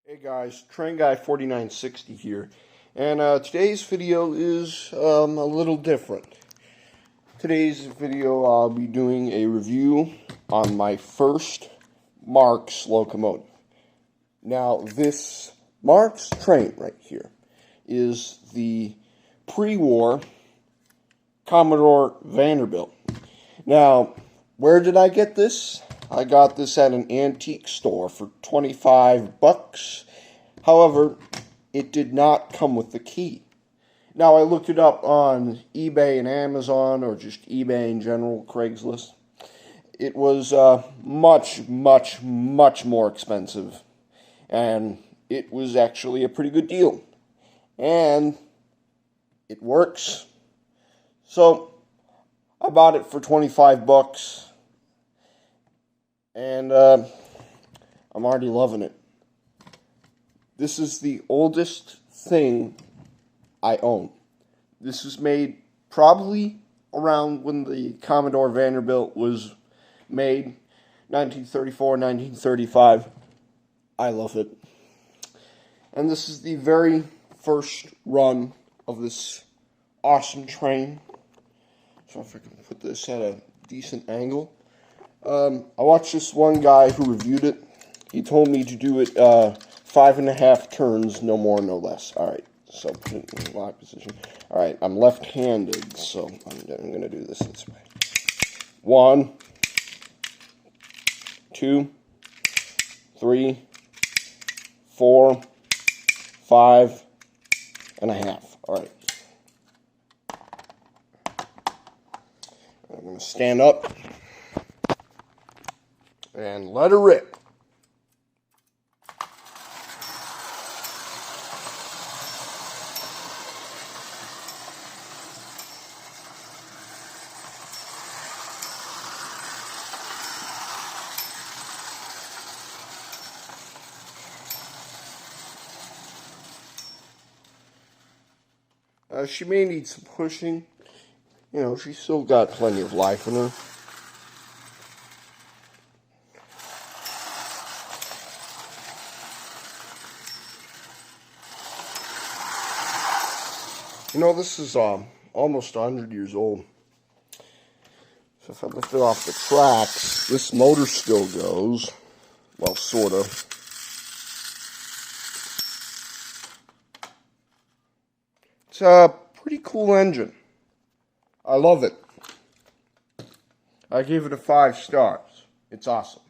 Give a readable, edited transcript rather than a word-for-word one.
Hey guys, Train Guy 4960 here, and today's video is a little different. Today's video I'll be doing a review on my first Marx locomotive. Now this Marx train right here is the pre-war Commodore Vanderbilt. Now, where did I get this? I got this at an antique store for 25 bucks. However, it did not come with the key. Now, I looked it up on eBay and Amazon, or just eBay in general, Craigslist. It was much more expensive. And it was actually a pretty good deal. And it works. So, I bought it for 25 bucks. And I'm already loving it. This is the oldest thing I own. This was made probably around when the Commodore Vanderbilt was made, 1934, 1935. I love it. And this is the very first run of this awesome train. So if I can put this at a decent angle. I watched this one guy who reviewed it. He told me to do it 5.5 turns, no more, no less. Alright, so put it in the lock position. Alright, I'm left-handed, so I'm going to do this way. 1, 2, 3, 4, 5.5. Alright. I'm going to stand up and let her rip. She may need some pushing. You know, she's still got plenty of life in her. You know, this is almost 100 years old. So if I lift it off the tracks, this motor still goes. Well, sort of. It's a pretty cool engine. I love it. I gave it a 5 stars. It's awesome.